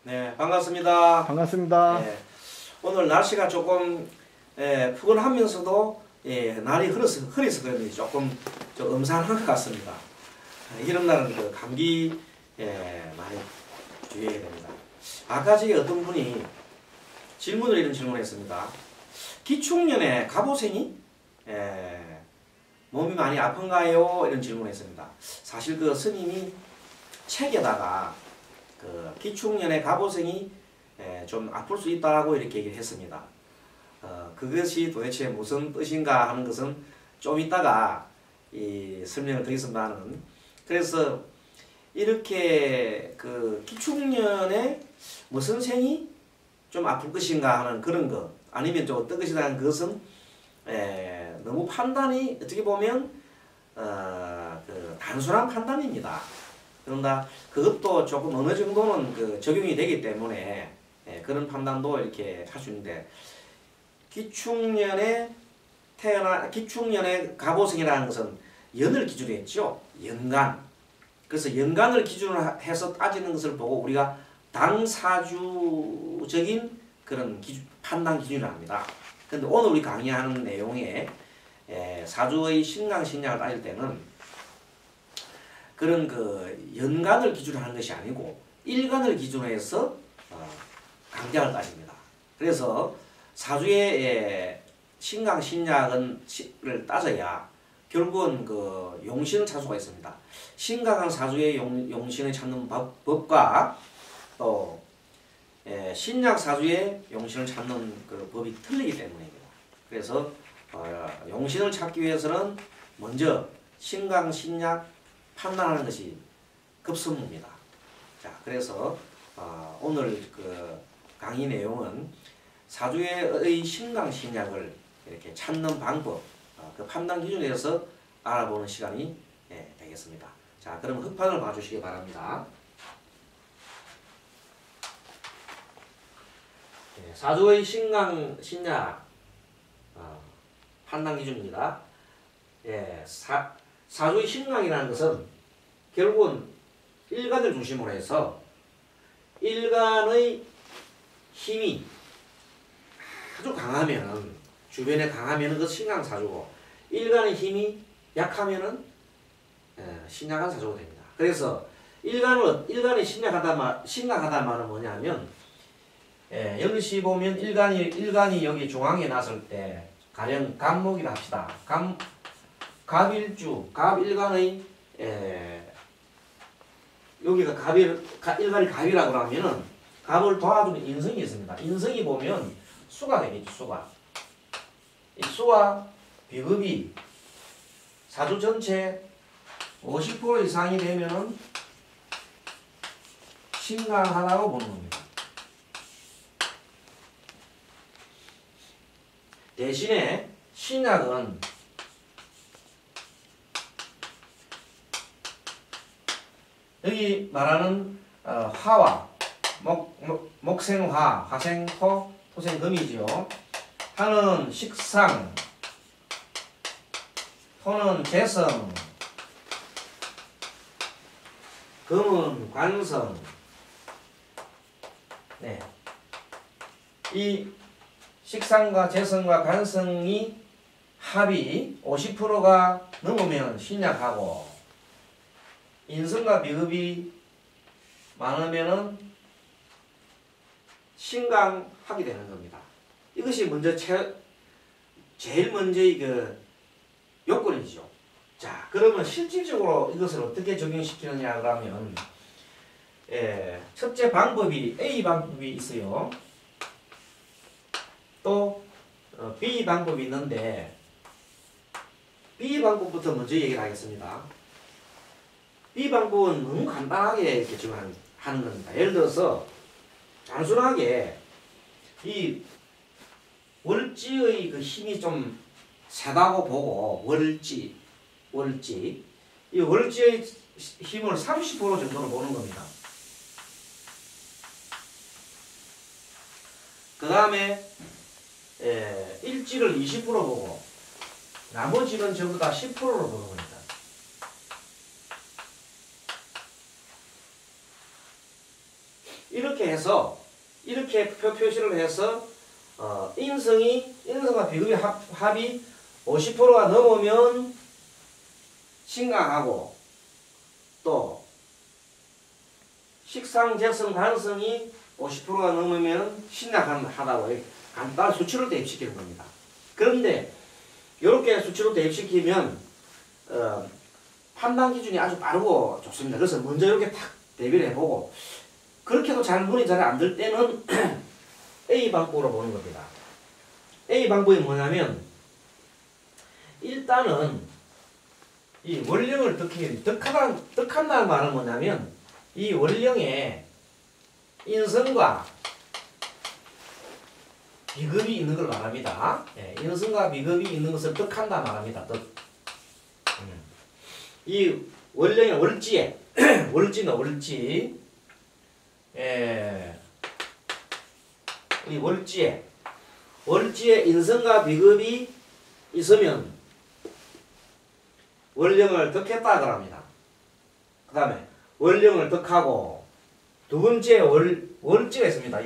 네, 반갑습니다. 반갑습니다. 네, 오늘 날씨가 조금 푸근하면서도 날이 흐려서 그런지 조금 좀 음산한 것 같습니다. 이런 날은 그 감기 많이 주의해야 됩니다. 아까 전에 어떤 분이 이런 질문을 했습니다. 기축년에 갑오생이 몸이 많이 아픈가요? 이런 질문을 했습니다. 사실 그 스님이 책에다가 그 기축년에 갑오생이 좀 아플 수 있다고 이렇게 얘기를 했습니다. 그것이 도대체 무슨 뜻인가 하는 것은 좀 이따가 이 설명을 드리겠습니다는. 그래서 이렇게 그 기축년에 무슨 생이 좀 아플 것인가 하는 그런 것, 아니면 좀 어떤 것이라는 것은 너무 판단이 어떻게 보면 그 단순한 판단입니다. 그런다 그것도 조금 어느 정도는 그 적용이 되기 때문에 그런 판단도 이렇게 할 수 있는데, 기축년에 갑오생이라는 것은 연을 기준으로 했죠. 연간. 그래서 연간을 기준으로 해서 따지는 것을 보고 우리가 당사주적인 그런 판단 기준을 합니다. 그런데 오늘 우리 강의하는 내용에 사주의 신강신약을 따질 때는 그런 그 연간을 기준으로 하는 것이 아니고 일간을 기준으로 해서 강약을 따집니다. 그래서 사주의 신강신약을 따져야 결국은 그 용신을 찾을 수가 있습니다. 신강한 사주의 용신을 찾는 법과 또 신약 사주의 용신을 찾는 그 법이 틀리기 때문입니다. 그래서 용신을 찾기 위해서는 먼저 신강 신약 판단하는 것이 급선무입니다. 자, 그래서 오늘 그 강의 내용은 사주의 신강 신약을 이렇게 찾는 방법, 그 판단 기준에 대해서 알아보는 시간이 되겠습니다. 자, 그럼 흑판을 봐주시기 바랍니다. 사주의 신강 신약 판단 기준입니다. 사주의 신강이라는 것은 결국은 일간을 중심으로 해서 일간의 힘이 아주 강하면은, 주변에 강하면은 그 신강 사주고, 일간의 힘이 약하면은 신약한 사주가 됩니다. 그래서 일간이 신강하다는 말은 뭐냐면, 여기시 보면 일간이 여기 중앙에 났을 때 가령 갑목이라 합시다. 갑일주, 갑일간의 여기가 일간이 갑이라고 하면은 갑을 도와주는 인성이 있습니다. 인성이 보면 수가 되겠죠. 수가. 이 수와 비급이 사주 전체 50% 이상이 되면은 신강하다고 보는 겁니다. 대신에 신약은 여기 말하는 화와 목생화, 화생토, 토생금이지요. 화는 식상, 토는 재성, 금은 관성. 네. 이 식상과 재성과 관성이 합이 50%가 넘으면 신약하고, 인성과 비급이 많으면은 신강하게 되는 겁니다. 이것이 먼저 제일 먼저의 그 요건이죠. 자, 그러면 실질적으로 이것을 어떻게 적용시키느냐 그러면, 첫째 방법이 A 방법이 있어요. 또 B 방법이 있는데, B 방법부터 먼저 얘기를 하겠습니다. B 방법은 너무 간단하게 이렇게 지금 하는 겁니다. 예를 들어서 단순하게 이 월지의 그 힘이 좀 세다고 보고, 월지 이 월지의 힘을 30% 정도로 보는 겁니다. 그 다음에 일지를 20% 보고 나머지는 전부 다 10%로 보는 겁니다. 이렇게 해서 이렇게 표시를 해서 인성과 비급이 합이 50%가 넘으면 신강하고 또 식상재성 가능성이 50%가 넘으면 신약하다고 간단한 수치로 대입시키는 겁니다. 그런데 이렇게 수치로 대입시키면 판단 기준이 아주 빠르고 좋습니다. 그래서 먼저 이렇게 탁 대비를 해보고 그렇게도 문이 잘 안 될 때는 A 방법으로 보는 겁니다. A 방법이 뭐냐면 일단은 이 원령을 득한다는 말은 뭐냐면 이 원령에 인성과 비급이 있는 걸 말합니다. 예, 인성과 비급이 있는 것을 득한다 말합니다. 이 원령의 월지에 월지는 월지 이 월지에 인성과 비급이 있으면 원령을 득했다 그럽니다. 그 다음에 원령을 득하고 두 번째 월지가 있습니다.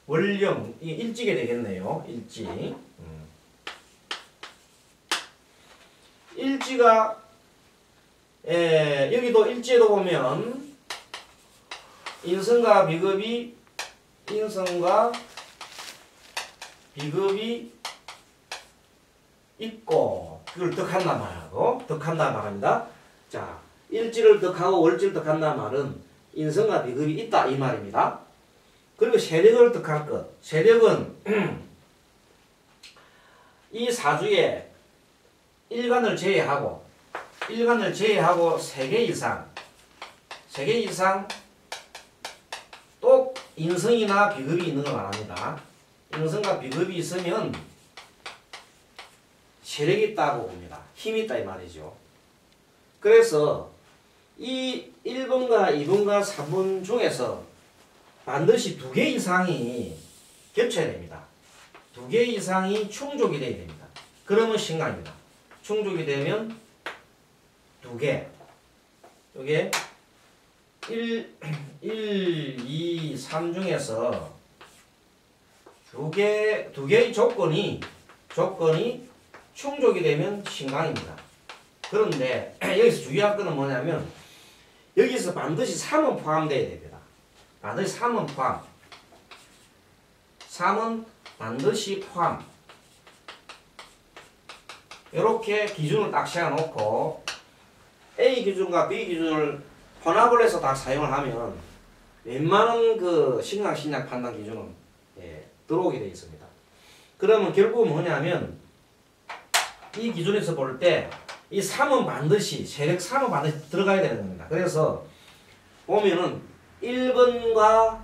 원령 이 일지게 되겠네요. 일지. 일지가 여기도 일지에도 보면 인성과 비급이 있고 그걸 득한다 말합니다. 자, 일지를 득하고 월지를 득한다 말은 인성과 비급이 있다 이 말입니다. 그리고 세력을 득할 것. 세력은 이 사주에 일간을 제외하고 3개 이상 또 인성이나 비급이 있는 걸 말합니다. 인성과 비급이 있으면 세력이 있다고 봅니다. 힘이 있다 이 말이죠. 그래서 이 1번과 2번과 3번 중에서 반드시 2개 이상이 겹쳐야 됩니다. 2개 이상이 충족이 돼야 됩니다. 그러면 신강입니다. 충족이 되면 2개. 이게 1, 2, 3 중에서 2개의 조건이 충족이 되면 신강입니다. 그런데 여기서 주의할 것은 뭐냐면 여기서 반드시 3은 포함되어야 됩니다. 반드시 3은 포함. 3은 반드시 포함. 이렇게 기준을 딱 세워놓고 A 기준과 B 기준을 혼합을 해서 다 사용을 하면 웬만한 그 신약 판단 기준은 들어오게 되어 있습니다. 그러면 결국은 뭐냐면 이 기준에서 볼 때 이 3은 반드시 세력 3은 반드시 들어가야 되는 겁니다. 그래서 보면은 1번과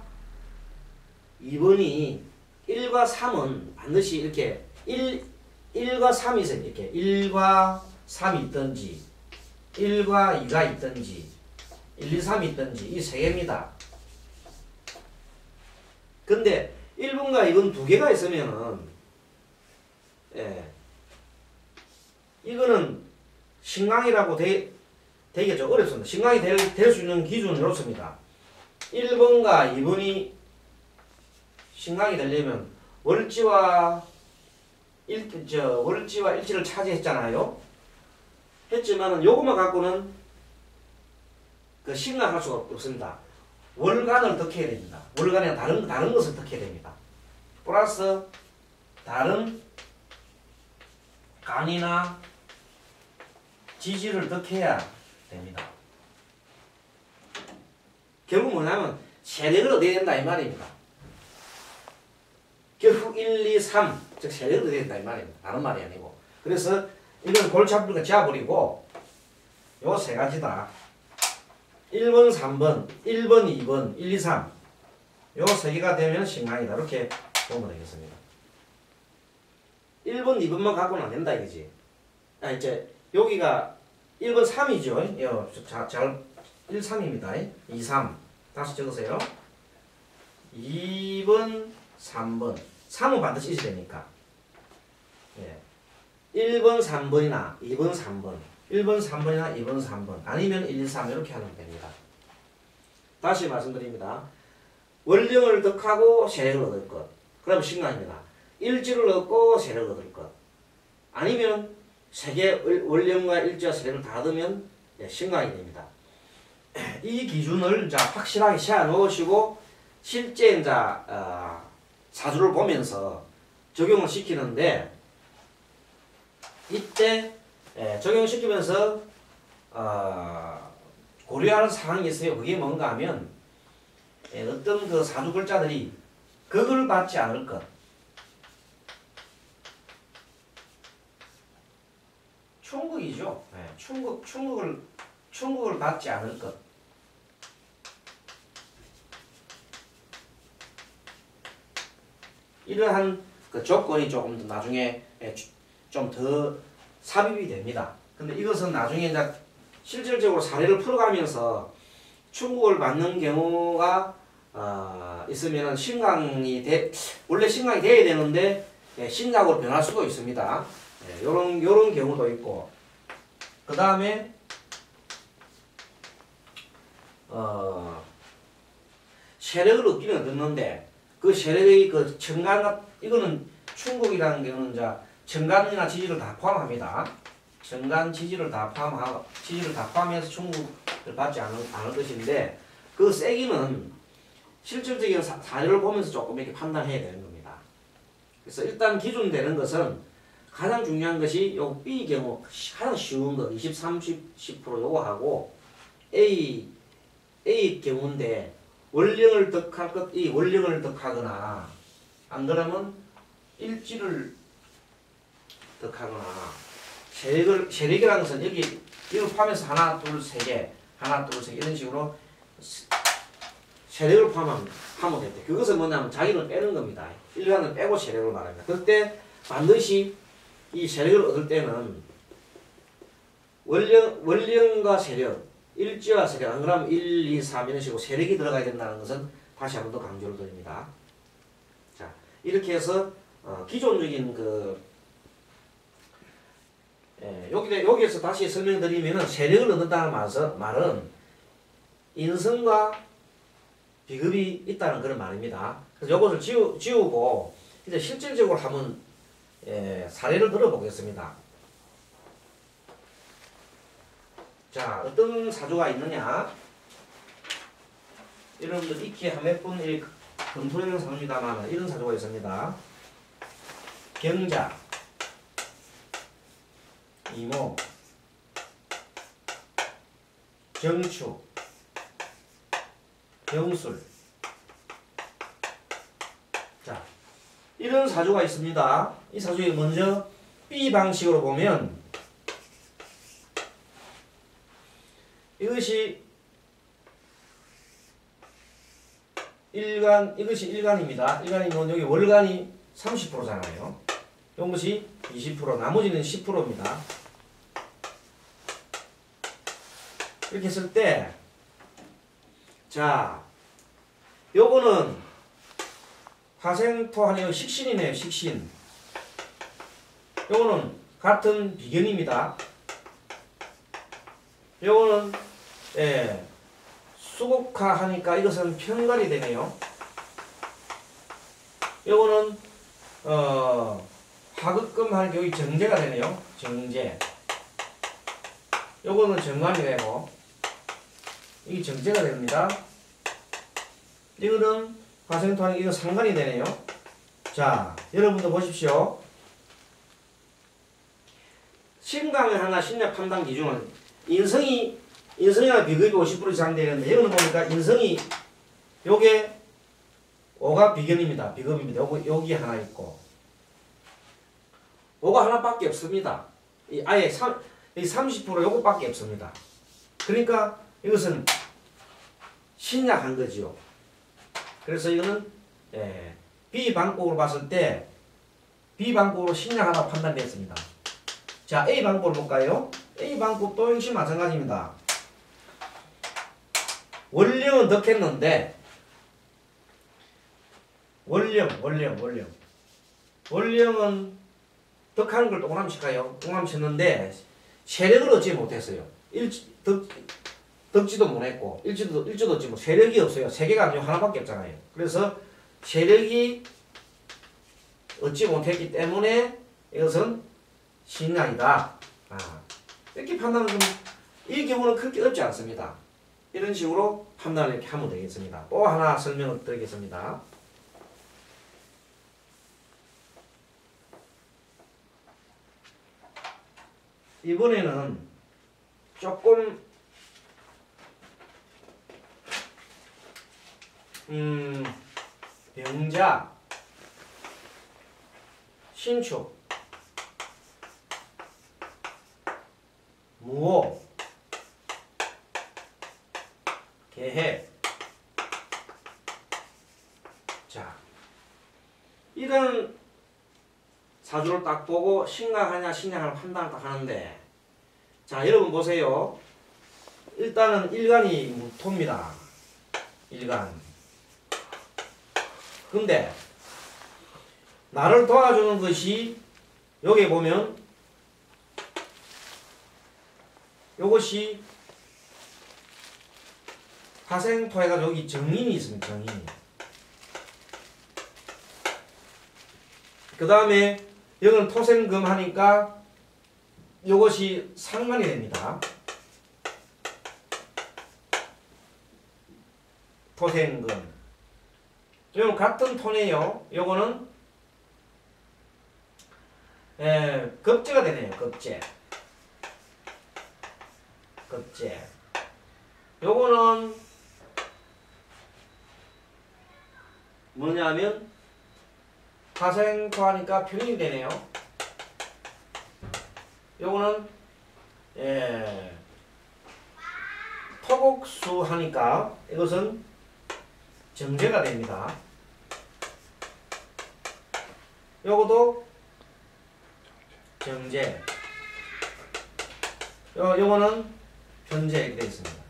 2번이 1과 3은 반드시 이렇게 1과 3이 있어요. 이렇게 1과 3이 있든지 1과 2가 있든지 1, 2, 3이 있든지 이 3개입니다. 근데 1번과 2번 2개가 있으면은 이거는 신강이라고 되게 좀 어렵습니다. 신강이 될 수 있는 기준은 이렇습니다. 1번과 2번이 신강이 되려면 월지와 일지를 차지했잖아요. 했지만은 요것만 갖고는 그 신강할 수가 없습니다. 월간을 득해야 됩니다. 월간이나 다른 것을 득해야 됩니다. 플러스 다른 간이나 지지를 득해야 됩니다. 결국 뭐냐면 세력을 얻어야 된다 이 말입니다. 결국 1, 2, 3 즉 세력을 얻어야 된다 이 말입니다. 다른 말이 아니고. 그래서 이건 골치 아프니까 지워버리고 요 세 가지다. 1번, 3번, 1번, 2번, 1, 2, 3 요 세 개가 되면 신강이다. 이렇게 보면 되겠습니다. 1번, 2번만 갖고는 안 된다 이거지. 이제 여기가 1번 3이죠. 1, 3입니다. 2, 3 다시 적으세요. 2번, 3번 3은 반드시 있어야 되니까 1번, 3번이나 2번, 3번 1번, 3번이나 2번, 3번 아니면 1, 2, 3 이렇게 하면 됩니다. 다시 말씀드립니다. 원령을 득하고 세력을 얻을 것. 그러면 신강입니다. 일지를 얻고 세력을 얻을 것. 아니면 세 개 원령과 일지와 세력을 다 얻으면 신강이 됩니다. 이 기준을 확실하게 세워 놓으시고 실제 사주를 보면서 적용을 시키는데 이때 적용시키면서 고려하는 사항이 있어요. 그게 뭔가 하면 어떤 그 사주 글자들이 극을 받지 않을 것. 충극이죠. 충극을 받지 않을 것. 이러한 그 조건이 조금 더 나중에 좀 더 삽입이 됩니다. 근데 이것은 나중에 이제 실질적으로 사례를 풀어가면서 충국을 받는 경우가 있으면은 원래 신강이 돼야 되는데 신약으로 변할 수도 있습니다. 요런 경우도 있고, 그 다음에 세력을 얻기는 얻었는데 그 세력의 그 정관, 이거는 충국이라는 경우는 이제 정관이나 지지를 다 포함합니다. 정관, 지지를 다 포함해서 충국을 받지 않을 것인데, 그 세기는 실질적인 사례를 보면서 조금 이렇게 판단해야 되는 겁니다. 그래서 일단 기준되는 것은 가장 중요한 것이 요 B 경우 가장 쉬운 거 20, 30, 10% 요거 하고 A 경우인데 원령을 득할 것, 이 원령을 득하거나 안 그러면 일지를 득하거나 세력이라는 것은 이걸 포함해서 하나, 둘, 세 개, 하나, 둘, 세 개 이런 식으로 세력을 포함하면 될 때 그것은 뭐냐면 자기를 빼는 겁니다. 일간을 빼고 세력을 말합니다. 그럴 때 반드시 이 세력을 얻을 때는 원령과 세력, 일지와 세력, 안 그러면 1, 2, 3 이런 식으로 세력이 들어가야 된다는 것은 다시 한 번 더 강조를 드립니다. 자, 이렇게 해서 기존적인 여기에서 다시 설명드리면은 세력을 얻는다는 말은 인성과 비급이 있다는 그런 말입니다. 그래서 이것을 지우고 이제 실질적으로 한번 사례를 들어보겠습니다. 자, 어떤 사주가 있느냐? 여러분들 익히 한 몇 분 검토되는 사주입니다만 이런 사주가 있습니다. 경자, 이모, 정축, 병술. 자, 이런 사주가 있습니다. 이 사주에 먼저 B 방식으로 보면 이것이 이것이 일간입니다. 일간이면 여기 월간이 30%잖아요. 이것이 20%, 나머지는 10%입니다. 이렇게 했을 때, 자, 요거는 화생토하네요. 식신이네요. 식신. 요거는 같은 비견입니다. 요거는 수국화 하니까 이것은 편관이 되네요. 요거는 화극금 하니까 여기 정제가 되네요. 정제. 요거는 정관이 되고 이게 정제가 됩니다. 이거는 화생토하니까 이거 상관이 되네요. 자, 여러분도 보십시오. 신강을 하나 신약 판단 기준은 인성이나 비급이 50% 이상 되는데 여기는 보니까 인성이 요게 5가 비견입니다. 비급입니다. 여기 하나 있고 5가 하나밖에 없습니다. 아예 30% 요것밖에 없습니다. 그러니까 이것은 신약한 거지요. 그래서 이거는 B방법으로 봤을 때 B방법으로 신약하다고 판단됐습니다. 자, A방법을 볼까요? A방법도 역시 마찬가지입니다. 원령은 덕했는데 원령은 덕하는 걸 동남칠까요? 동남쳤는데 세력을 얻지 못했어요. 덕지도 못했고 일주도 없지 뭐 세력이 없어요. 세 개가 아니고 하나밖에 없잖아요. 그래서 세력이 얻지 못했기 때문에 이것은 신약이다. 이렇게 판단을 좀, 이 경우는 그렇게 어렵지 않습니다. 이런 식으로 판단을 이렇게 하면 되겠습니다. 또 하나 설명을 드리겠습니다. 이번에는 조금 병자, 신축, 무호, 계획. 자, 이런 사주를 딱 보고 신강하냐 신약하냐 판단을 딱 하는데, 자 여러분 보세요. 일단은 일간이 무토입니다. 일간. 근데 나를 도와주는 것이 여기 보면 요것이 화생토해가 여기 정인이 있습니다. 정인이. 그 다음에 여기는 토생금 하니까 요것이 상관이 됩니다. 토생금. 요건 같은 토네요. 요거는 급제가 되네요. 급제. 급제. 요거는 뭐냐면 화생토하니까 평이 되네요. 요거는 토국수 하니까 이것은 정제가 됩니다. 요것도 정제. 요거는 현재 이렇게 되어 있습니다.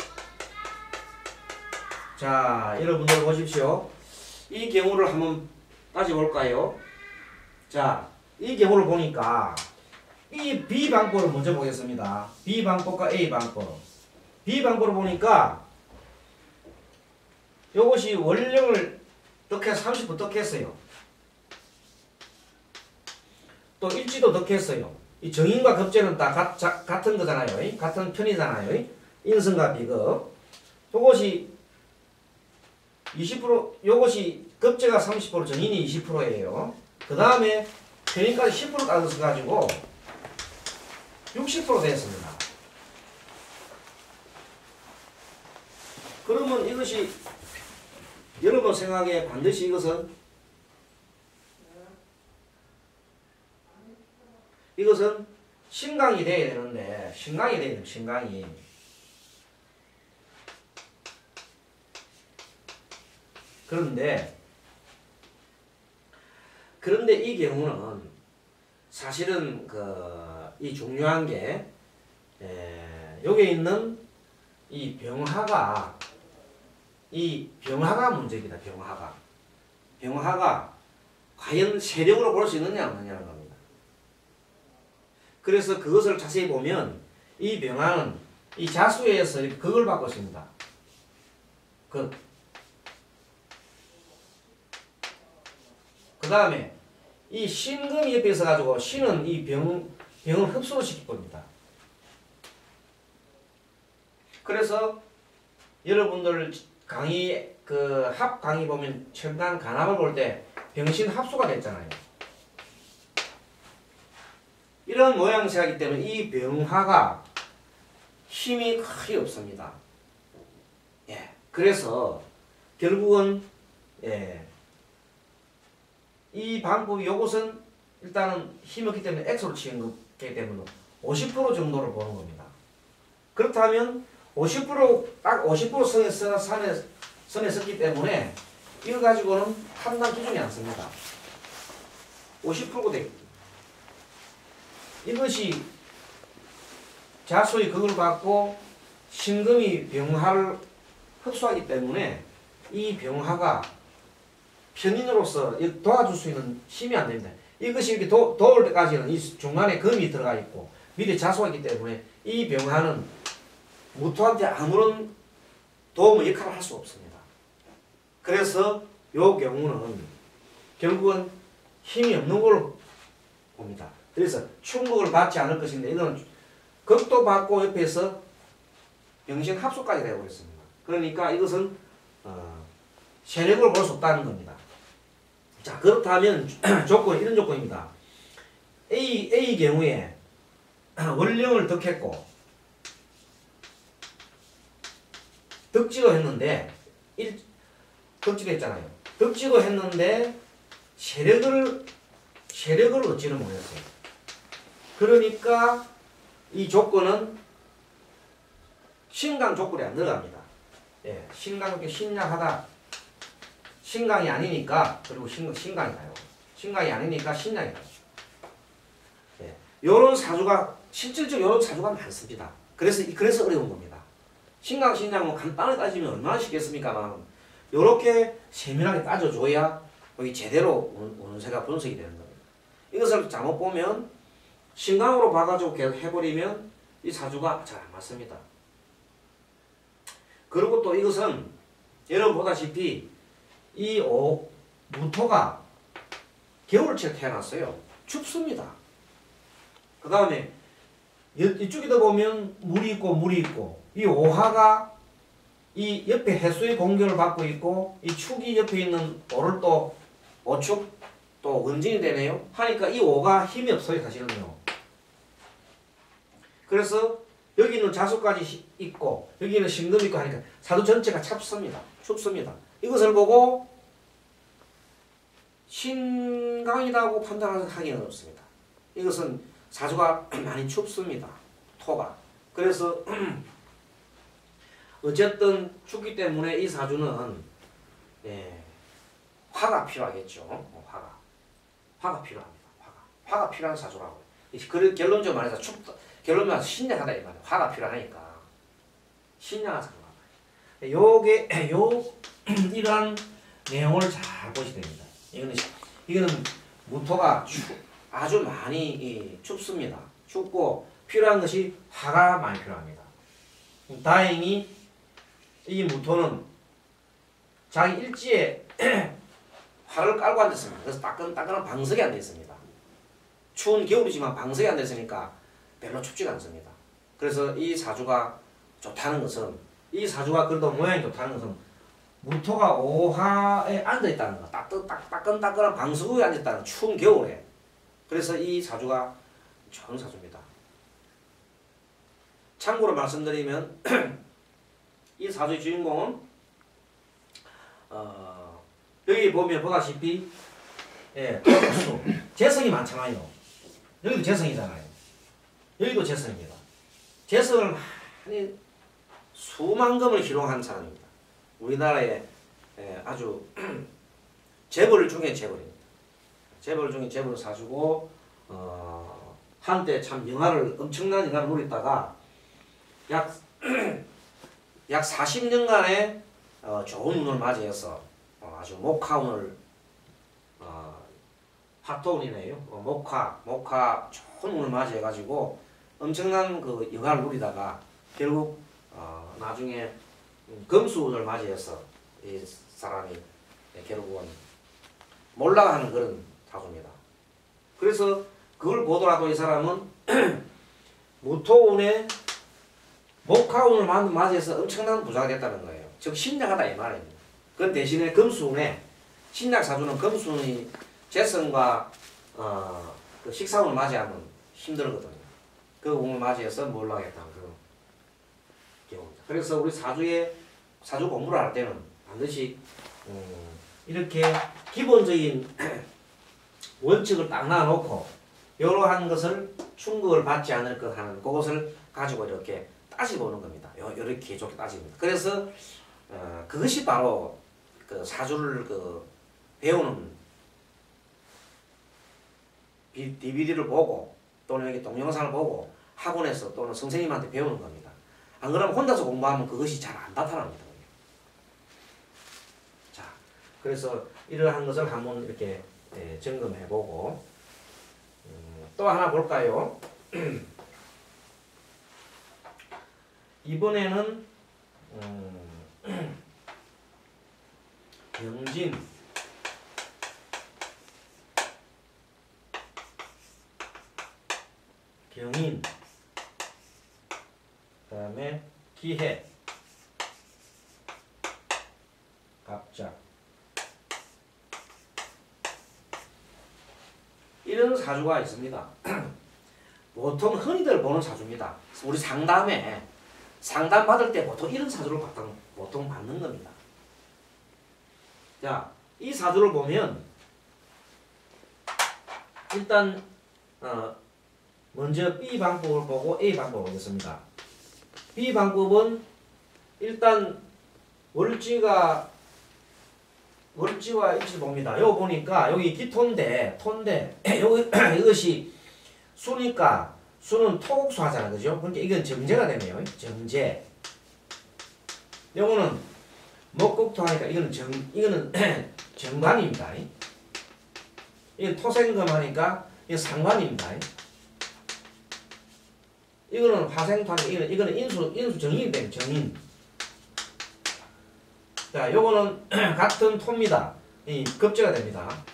자, 여러분들 보십시오. 이 경우를 한번 따져볼까요? 자, 이 경우를 보니까 이 B방법을 먼저 보겠습니다. B방법과 A방법. B방법을 보니까 요것이 원령을 덕해서 30분 덕했어요. 또 일지도 덕했어요. 이 정인과 급제는 다 같은 거잖아요. 같은 편이잖아요. 인성과 비급. 요것이 20%, 요것이 급제가 30%, 정인이 20%예요. 그 다음에 편인까지 10% 따져서 가지고 60% 됐습니다. 그러면 이것이 여러분 생각에 반드시 이것은 신강이 돼야 되는데, 신강이 돼야 돼요. 신강이. 그런데 이 경우는 사실은 이 중요한 게 여기 있는 이 병화가 문제입니다. 병화가 과연 세력으로 볼 수 있느냐 없느냐는 겁니다. 그래서 그것을 자세히 보면 이 병화는 이 자수에서 극을 받고 있습니다. 그 다음에 이 신금이 옆에 있어가지고 신은 이 병을 흡수를 시킬 겁니다. 그래서 여러분들 강의 합 강의 보면 천간 간합을 볼 때 병신 합수가 됐잖아요. 이런 모양새이기 때문에 이 병화가 힘이 거의 없습니다. 그래서 결국은 이 방법이 요것은 일단은 힘이 없기 때문에 X로 치는 거기 때문에 50% 정도를 보는 겁니다. 그렇다면 50%딱 50% 선에 섰기 때문에 이거 가지고는 판단 기준이 안 씁니다. 50%가 되겠죠. 이것이 자수의 극을 받고 신금이 병화를 흡수하기 때문에 이 병화가 편인으로서 도와줄 수 있는 힘이 안 됩니다. 이것이 이렇게 도울 때까지는 이 중간에 금이 들어가 있고 밑에 자수가 있기 때문에 이 병화는 무토한테 아무런 도움의 역할을 할 수 없습니다. 그래서 요 경우는 결국은 힘이 없는 걸로 봅니다. 그래서 충격을 받지 않을 것인데 이거는 극도 받고 옆에서 병신 합수까지 되어버렸습니다. 그러니까 이것은 세력을 볼 수 없다는 겁니다. 자, 그렇다면 이런 조건입니다. A 경우에 원령을 득했고 득지로 했는데 득지로 했잖아요. 득지로 했는데 세력을 얻지는 못했어요. 그러니까 이 조건은 신강 조건이 안 들어갑니다. 예, 신강이 신약하다. 신강이 아니니까 그리고 신강이가요. 신강이 아니니까 신약이다. 예, 요런 사주가 실질적으로 요런 사주가 많습니다. 그래서 어려운 겁니다. 신강 신약은 간단하게 따지면 얼마나 쉽겠습니까만 요렇게 세밀하게 따져줘야 여기 제대로 운세가 분석이 되는 겁니다. 이것을 잘못 보면 신강으로 봐가지고 계속 해버리면 이 사주가 잘 안 맞습니다. 그리고 또 이것은 여러분 보다시피 이 무토가 겨울철 태어났어요. 춥습니다. 그 다음에 이쪽에다 보면 물이 있고 이 오화가 이 옆에 해수의 공격을 받고 있고 이 축이 옆에 있는 오를 또 오축 또 원진이 되네요. 하니까 이 오가 힘이 없어요. 사실은요. 그래서 여기는 자수까지 있고 여기는 신금이 있고 하니까 사주 전체가 춥습니다. 이것을 보고 신강이라고 판단하기는 어렵습니다. 이것은 사주가 많이 춥습니다. 토가. 그래서 어쨌든 춥기 때문에 이 사주는 화가 필요하겠죠. 화가 필요합니다. 화가 필요한 사주라고요. 결론적으로 말해서 춥다. 결론만 말해서 신약하다 이 말이에요. 화가 필요하니까 신약한 사주가. 이러한 내용을 잘 보시면 됩니다. 이거는 무토가 아주 많이 춥습니다. 춥고 필요한 것이 화가 많이 필요합니다. 다행히 이 무토는 자기 일지에 화를 깔고 앉았습니다. 그래서 따끈따끈한 방석이 앉아있습니다. 추운 겨울이지만 방석이 앉아있으니까 별로 춥지가 않습니다. 그래서 이 사주가 좋다는 것은 이 사주가 그래도 모양이 좋다는 것은 무토가 오화에 앉아있다는 거. 따끈따끈한 방석 위에 앉아있다는 추운 겨울에. 그래서 이 사주가 좋은 사주입니다. 참고로 말씀드리면 이 사주의 주인공은 여기 보면 보다시피 토수 재성이 많잖아요. 여기도 재성이잖아요. 여기도 재성입니다. 재성을 많이 수만 금을 기록한 사람입니다. 우리나라의 아주 재벌 중에 재벌입니다. 재벌 중에 재벌을 사주고 한때 참 엄청난 영화를 누렸다가 약 40년간의 좋은 운을 맞이해서 아주 목화운을 화토운이네요. 목화 좋은 운을 맞이해가지고 엄청난 그 영화를 누리다가 결국 나중에 금수운을 맞이해서 이 사람이 결국은 몰락하는 그런 사주입니다. 그래서 그걸 보더라도 이 사람은 무토운에 목화운을 맞이해서 엄청난 부자가 됐다는 거예요. 즉 신약하다 이 말입니다. 그 대신에 금수운에 신약 사주는 금수운이 재성과 그 식사운을 맞이하면 힘들거든요. 그 운을 맞이해서 몰락했다는 그런 경우입니다. 그래서 우리 사주 공부를 할 때는 반드시 이렇게 기본적인 원칙을 딱 놔놓고 이러한 것을 충격을 받지 않을 것 하는 그것을 가지고 이렇게 따져보는 겁니다. 이렇게 좋게 따집니다. 그래서 그것이 바로 그 사주를 배우는 DVD를 보고 또는 여기 동영상을 보고 학원에서 또는 선생님한테 배우는 겁니다. 안 그러면 혼자서 공부하면 그것이 잘 안 나타납니다. 자, 그래서 이러한 것을 한번 이렇게 점검해보고 또 하나 볼까요? 이번에는 경진, 경인, 그 다음에 기해, 갑작, 이런 사주가 있습니다. 보통 흔히들 보는 사주입니다. 우리 상담에 상담 받을 때 보통 이런 사주를 보통 받는 겁니다. 자, 이 사주를 보면 일단 먼저 B 방법을 보고 A 방법을 보겠습니다. B 방법은 일단 월지와 일지를 봅니다. 여기 보니까 여기 기토인데 이것이 수니까 수는 토국수 하잖아, 그죠? 그러니까 이건 정제가 되네요. 정제. 요거는 목국토 하니까 이거는 정관입니다. 이건 토생금 하니까 이건 상관입니다. 이거는 화생토 하니까 이거는 인수 정인이 되는 정인. 자, 요거는 같은 토입니다. 이 급제가 됩니다.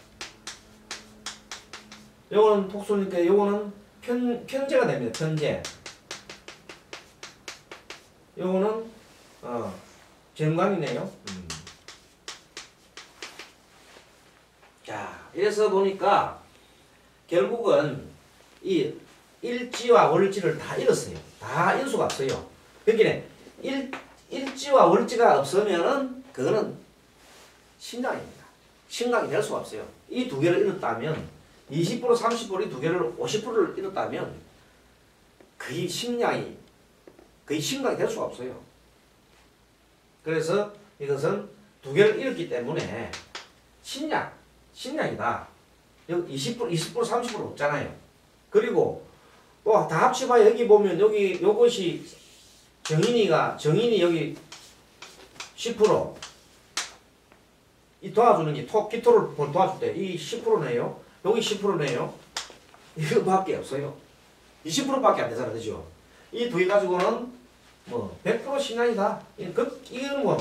요거는 독수니까 요거는 편제가 됩니다. 편제. 요거는 정관이네요. 자, 이래서 보니까 결국은 이 일지와 월지를 다 잃었어요. 다 인수가 없어요. 그러니까 일지와 월지가 없으면은 그거는 신강입니다. 신강이 될 수가 없어요. 이 두 개를 잃었다면 20% 30% 이 두 개를 50%를 잃었다면 거의 신강이 될 수가 없어요. 그래서 이것은 두 개를 잃었기 때문에 신약이다. 여기 20% 30% 없잖아요. 그리고 또 다 합쳐봐야 여기 보면 요것이 정인이 여기 10% 이 도와주는 게 기토를 도와줄 때 이 10%네요. 여기 10%네요. 이거밖에 없어요. 20%밖에 안 되잖아, 그죠? 이 두 개 가지고는 뭐 100% 신앙이다. 이거는 뭐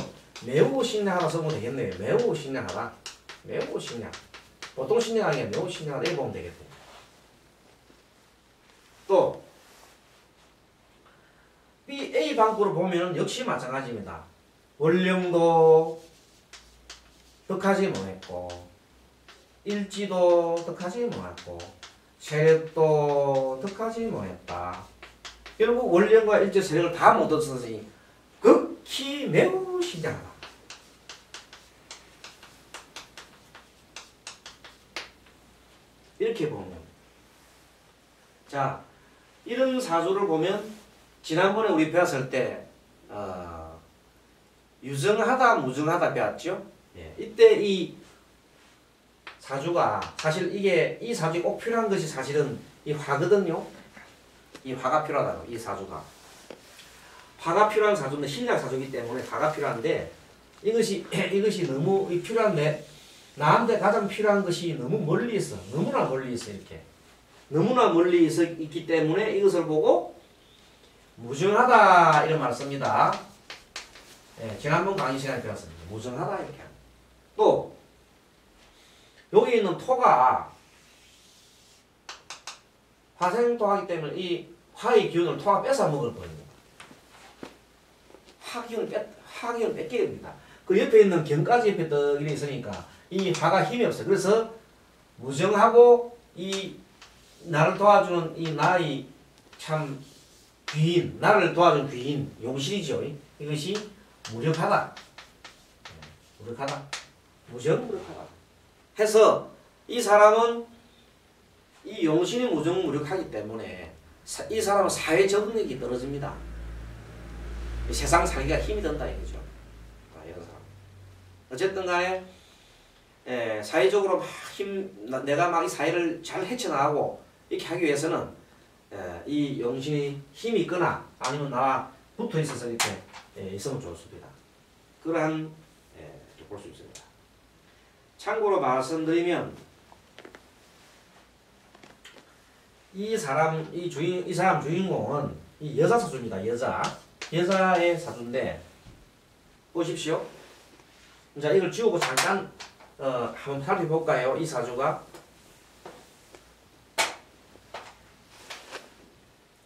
매우 신앙하다 써보면 되겠네요. 매우 신앙하다. 매우 신앙. 보통 신앙이 아니라 매우 신앙하다 이렇게 보면 되겠네요. 또 A 방법으로 보면 역시 마찬가지입니다. 월령도 득하지 못했고 일지도 득하지 못했고 세력도 득하지 못했다. 결국 월령과 일지 세력을 다 못 얻었으니 극히 매우 신장하다. 이렇게 보면 자, 이런 사주를 보면 지난번에 우리 배웠을 때 유정하다 무정하다 배웠죠. 예, 이때 이 사주가 사실 이 사주에 꼭 필요한 것이 사실은 이 화거든요. 이 화가 필요하다고. 이 사주가 화가 필요한 사주인데 신약 사주이기 때문에 화가 필요한데 이것이 너무 필요한데 나한테 가장 필요한 것이 너무 멀리 있어. 너무나 멀리 있어. 이렇게 너무나 멀리 있기 때문에 이것을 보고 무정하다 이런 말을 씁니다. 예, 지난번 강의 시간에 배웠습니다. 무정하다 이렇게. 또 여기 있는 토가 화생토하기 때문에 이 화의 기운을 토가 뺏어 먹을 거예요. 화기운을 뺏게 됩니다. 그 옆에 있는 경까지 옆에 떡 이렇게 있으니까 이 화가 힘이 없어요. 그래서 무정하고 이 나를 도와주는 이 나의 참 귀인, 나를 도와준 귀인, 용신이죠. 이것이 무력하다. 무력하다. 무력하다. 해서 이 사람은 이 용신이 무력하기 때문에 이 사람은 사회 적응력이 떨어집니다. 세상 살기가 힘이 든다 이거죠. 이런 사람. 어쨌든 간에 사회적으로 내가 막 이 사회를 잘 헤쳐나가고 이렇게 하기 위해서는 이 용신이 힘이 있거나 아니면 나와 붙어 있어서 이렇게 있으면 좋습니다. 그러한 볼 수 있습니다. 참고로 말씀드리면 이 사람 주인공은 이 여자 사주입니다. 여자의 사주인데 보십시오. 자, 이걸 지우고 잠깐 한번 살펴볼까요? 이 사주가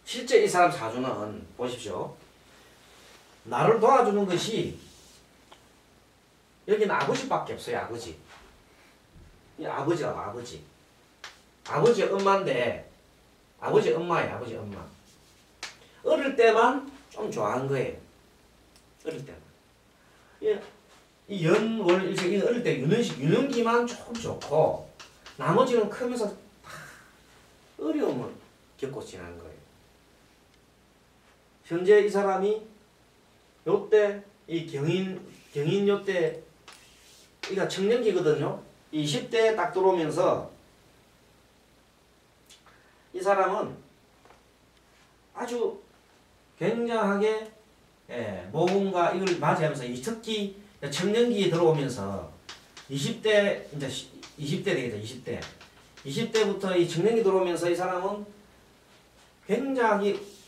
실제 이 사람 사주는 보십시오. 나를 도와주는 것이 여기는 아버지밖에 없어요. 아버지. 이 아버지라고 아버지. 아버지 엄마인데 아버지 엄마예요. 아버지 엄마. 어릴 때만 좀 좋아한 거예요. 어릴 때만. 이 연월일생 이 어릴 때 유년기만 조금 좋고 나머지는 크면서 다 어려움을 겪고 지나는 거예요. 현재 이 사람이 요때 이 경인 요때 이가 청년기거든요. 20대에 딱 들어오면서 이 사람은 아주 굉장하게 모험과 이걸 맞이하면서 이 특히 청년기에 들어오면서 20대 이제 20대 되겠죠. 20대부터 이 청년기 들어오면서 이 사람은 굉장히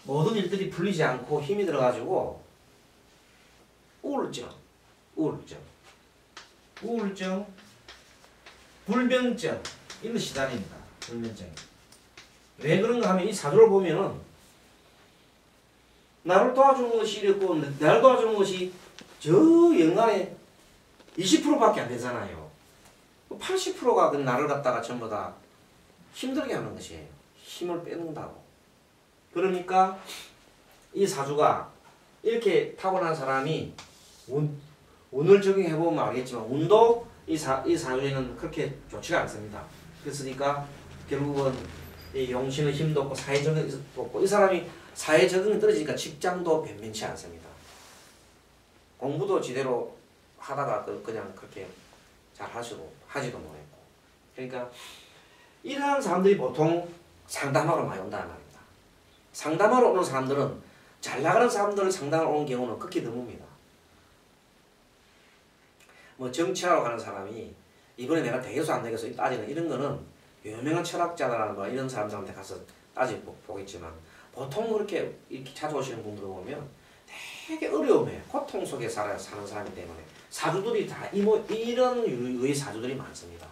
모든 일들이 풀리지 않고 힘이 들어가지고 우울증, 불면증 이런 시달립니다. 불면증. 왜 그런가 하면 이 사주를 보면은 나를 도와주는 것이 이랬고 나를 도와주는 것이 저 연간에 20%밖에 안 되잖아요. 80%가 나를 갖다가 전부 다 힘들게 하는 것이에요. 힘을 빼는다고. 그러니까 이 사주가 이렇게 타고난 사람이 운을 적용해보면 알겠지만 운도 이 사주에는 그렇게 좋지가 않습니다. 그랬으니까 결국은 이 용신의 힘도 없고 사회적인 힘도 없고 이 사람이 사회 적응이 떨어지니까 직장도 변변치 않습니다. 공부도 제대로 하다가 그냥 그렇게 잘 하지도 못했고. 그러니까 이러한 사람들이 보통 상담하러 많이 온다는 말입니다. 상담하러 오는 사람들은 잘 나가는 사람들을 상담하러 오는 경우는 극히 드뭅니다. 뭐 정치하러 가는 사람이 이번에 내가 되겠어 안 되겠어 따지는 이런 거는 유명한 철학자나 뭐 이런 사람들한테 가서 따져보겠지만 보통 그렇게 이렇게 찾아오시는 분들 보면 되게 어려움에 고통 속에 사는 사람이기 때문에 사주들이 다 이런 유의 사주들이 많습니다.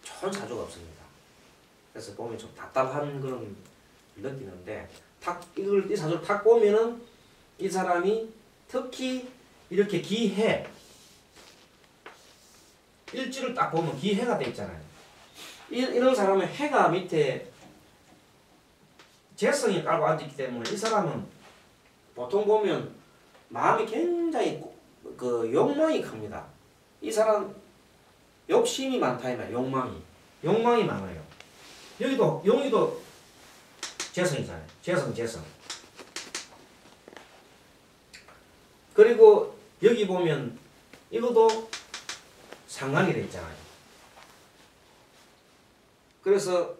좋은 사주가 없습니다. 그래서 보면 좀 답답한 그런 느끼는데 이 사주를 탁 보면은 이 사람이 특히 이렇게 기해 일지를 딱 보면 기해가 돼 있잖아요. 이런 사람은 해가 밑에 재성이 깔고 앉았기 때문에 이 사람은 보통 보면 마음이 굉장히 욕망이 큽니다. 이 사람 욕심이 많다 이 말이에요. 욕망이 많아요. 여기도 용이도 재성이잖아요. 재성. 그리고 여기 보면 이것도 상관이 돼 있잖아요. 그래서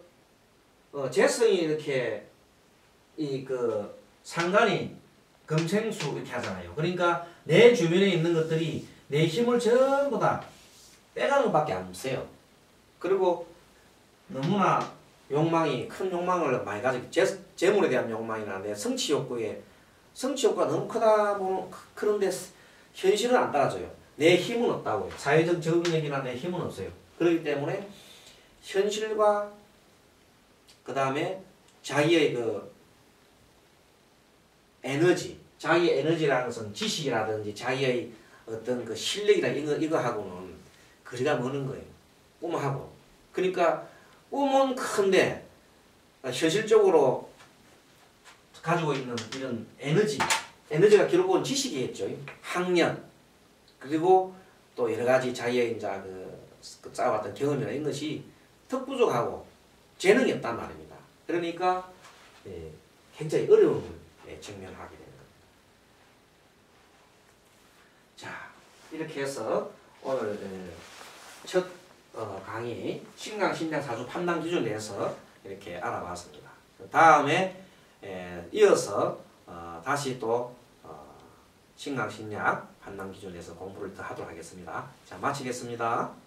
재성이 이렇게 상관이 금생수 이렇게 하잖아요. 그러니까 내 주변에 있는 것들이 내 힘을 전부 다 빼가는 것밖에 안 써요. 그리고 너무나 큰 욕망을 많이 가지고 재물에 대한 욕망이나 내 성취 욕구가 너무 크다 보면 그런데 현실은 안 따라줘요. 내 힘은 없다고요. 사회적 적응력이나 내 힘은 없어요. 그렇기 때문에 현실과 그 다음에 자기의 자기의 에너지라는 것은 지식이라든지 자기의 어떤 그 실력이나 이거하고는 거리가 먼 거예요. 꿈하고. 그러니까 꿈은 큰데 현실적으로 가지고 있는 이런 에너지가 결국은 지식이겠죠. 학년 그리고 또 여러 가지 자기의 이제 쌓아왔던 경험이나 이런 것이 턱 부족하고 재능이 없단 말입니다. 그러니까 굉장히 어려움을 직면하게 되는 겁니다. 자, 이렇게 해서 오늘 첫 강의 신강신약 사주 판단 기준에 대해서 이렇게 알아봤습니다. 다음에 이어서 다시 또 신강신약 판단 기준에 대해서 공부를 더 하도록 하겠습니다. 자, 마치겠습니다.